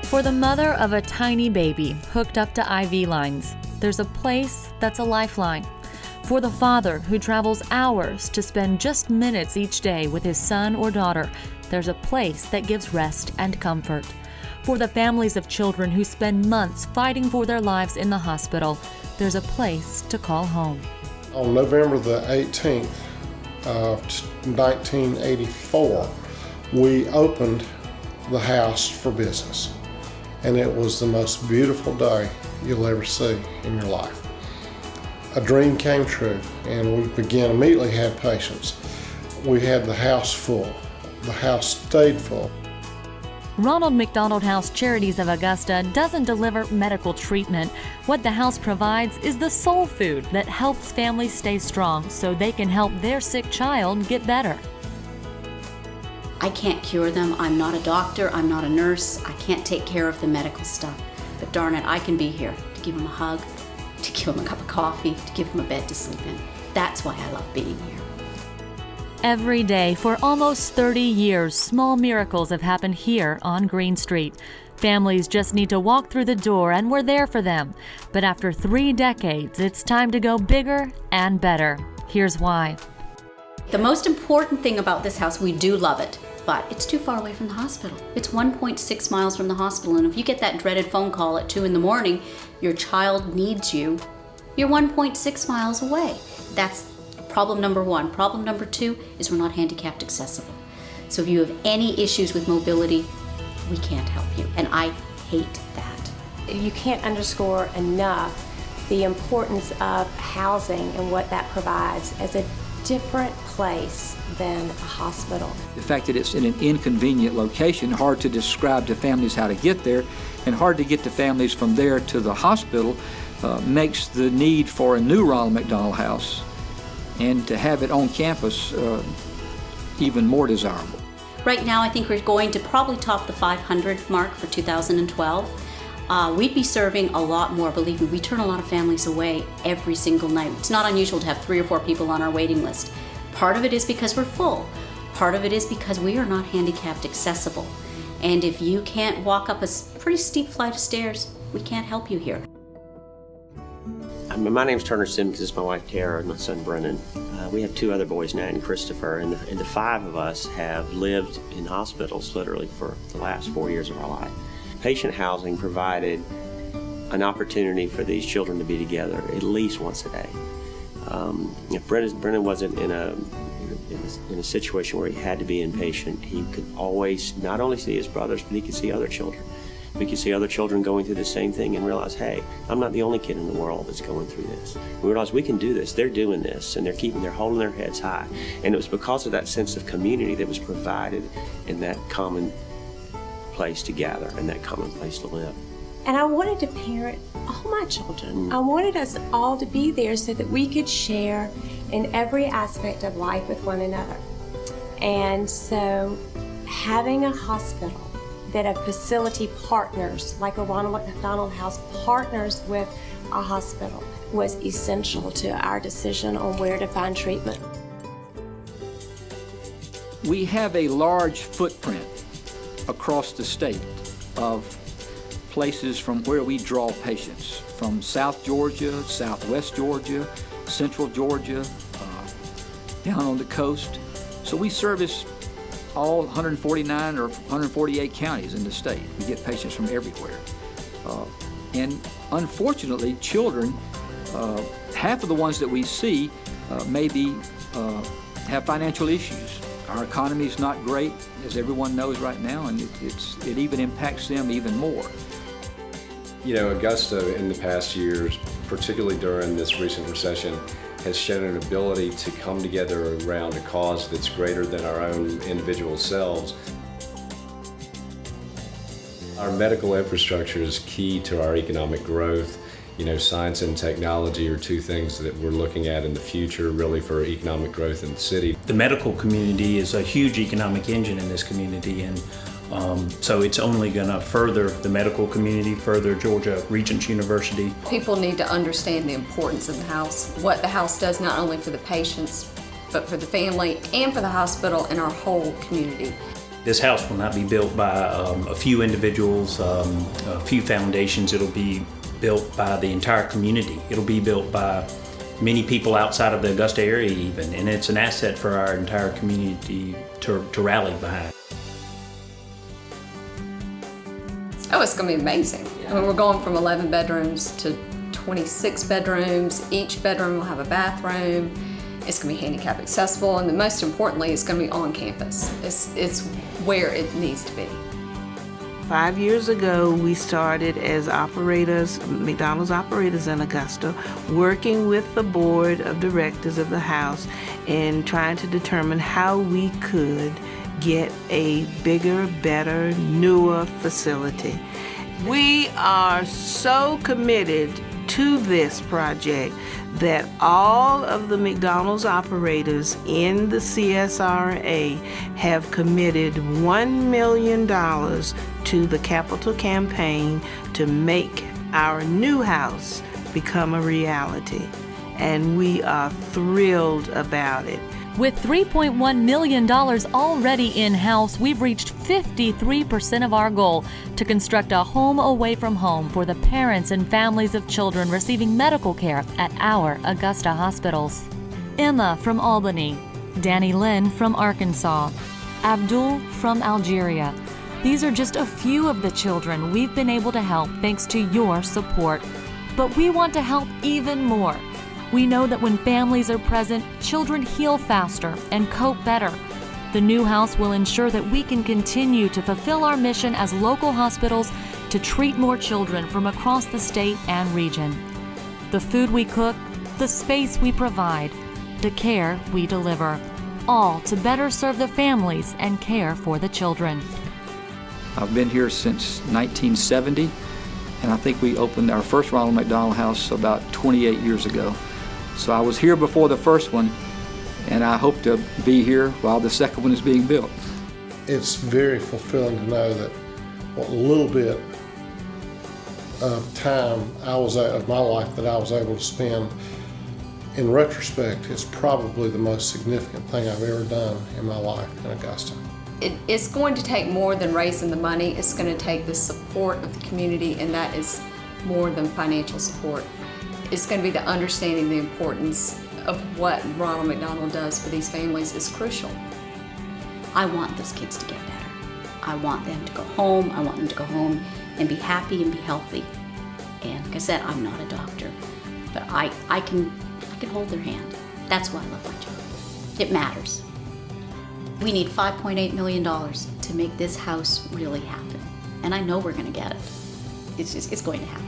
For the mother of a tiny baby hooked up to IV lines, there's a place that's a lifeline. For the father who travels hours to spend just minutes each day with his son or daughter, there's a place that gives rest and comfort. For the families of children who spend months fighting for their lives in the hospital, there's a place to call home. On November the 18th of 1984, we opened the house for business. And it was the most beautiful day you'll ever see in your life. A dream came true, and we began immediately had patients. We had the house full. The house stayed full. Ronald McDonald House Charities of Augusta doesn't deliver medical treatment. What the house provides is the soul food that helps families stay strong so they can help their sick child get better. I can't cure them. I'm not a doctor. I'm not a nurse. I can't take care of the medical stuff. But darn it, I can be here to give them a hug, to give them a cup of coffee, to give them a bed to sleep in. That's why I love being here. Every day for almost 30 years, small miracles have happened here on Green Street. Families just need to walk through the door and we're there for them. But after 3 decades, it's time to go bigger and better. Here's why. The most important thing about this house, we do love it, but it's too far away from the hospital. It's 1.6 miles from the hospital, and if you get that dreaded phone call at 2 in the morning, your child needs you, you're 1.6 miles away. That's problem number 1. Problem number 2 is we're not handicapped accessible. So if you have any issues with mobility, we can't help you, and I hate that. You can't underscore enough the importance of housing and what that provides as a different place than a hospital. The fact that it's in an inconvenient location, hard to describe to families how to get there, and hard to get the families from there to the hospital, makes the need for a new Ronald McDonald House and to have it on campus even more desirable. Right now, I think we're going to probably top the 500 mark for 2012. We'd be serving a lot more. Believe me, we turn a lot of families away every single night. It's not unusual to have 3 or 4 people on our waiting list. Part of it is because we're full. Part of it is because we are not handicapped accessible. And if you can't walk up a pretty steep flight of stairs, we can't help you here. My name's Turner Simmons. This is my wife Tara and my son Brennan. We have 2 other boys, Nat and Christopher, and the 5 of us have lived in hospitals literally for the last 4 years of our life. Patient housing provided an opportunity for these children to be together at least once a day. If Brennan wasn't in a situation where he had to be inpatient, he could always not only see his brothers, but he could see other children. We could see other children going through the same thing and realize, hey, I'm not the only kid in the world that's going through this. We realize we can do this. They're doing this, and they're holding their heads high. And it was because of that sense of community that was provided in that common place to gather and that common place to live. And I wanted to parent all my children. I wanted us all to be there so that we could share in every aspect of life with one another. And so having a hospital that a facility partners, like a Ronald McDonald House partners with a hospital, was essential to our decision on where to find treatment. We have a large footprint across the state of places from where we draw patients, from South Georgia, Southwest Georgia, Central Georgia, down on the coast. So we service all 149 or 148 counties in the state. We get patients from everywhere. And unfortunately, children, half of the ones that we see maybe have financial issues. Our economy is not great, as everyone knows right now, and it even impacts them even more. You know, Augusta in the past years, particularly during this recent recession, has shown an ability to come together around a cause that's greater than our own individual selves. Our medical infrastructure is key to our economic growth. You know, science and technology are 2 things that we're looking at in the future, really, for economic growth in the city. The medical community is a huge economic engine in this community, and so it's only going to further the medical community, further Georgia Regents University. People need to understand the importance of the house, what the house does not only for the patients, but for the family and for the hospital and our whole community. This house will not be built by a few individuals, a few foundations. It'll be built by the entire community. It'll be built by many people outside of the Augusta area even, and it's an asset for our entire community to rally behind. Oh, it's going to be amazing. I mean, we're going from 11 bedrooms to 26 bedrooms. Each bedroom will have a bathroom. It's going to be handicap accessible, and most importantly, it's going to be on campus. It's where it needs to be. 5 years ago, we started as operators, McDonald's operators in Augusta, working with the board of directors of the house and trying to determine how we could get a bigger, better, newer facility. We are so committed to this project that all of the McDonald's operators in the CSRA have committed $1 million to the capital campaign to make our new house become a reality. And we are thrilled about it. With $3.1 million already in-house, we've reached 53% of our goal to construct a home away from home for the parents and families of children receiving medical care at our Augusta hospitals. Emma from Albany, Danny Lynn from Arkansas, Abdul from Algeria. These are just a few of the children we've been able to help thanks to your support. But we want to help even more. We know that when families are present, children heal faster and cope better. The new house will ensure that we can continue to fulfill our mission as local hospitals to treat more children from across the state and region. The food we cook, the space we provide, the care we deliver, all to better serve the families and care for the children. I've been here since 1970, and I think we opened our first Ronald McDonald House about 28 years ago. So I was here before the first one, and I hope to be here while the second one is being built. It's very fulfilling to know that what little bit of time of my life that I was able to spend, in retrospect, is probably the most significant thing I've ever done in my life in Augusta. It's going to take more than raising the money. It's going to take the support of the community, and that is more than financial support. It's going to be the understanding the importance of what Ronald McDonald does for these families is crucial. I want those kids to get better. I want them to go home. I want them to go home and be happy and be healthy. And like I said, I'm not a doctor, but I can hold their hand. That's why I love my job. It matters. We need $5.8 million to make this house really happen. And I know we're going to get it. It's going to happen.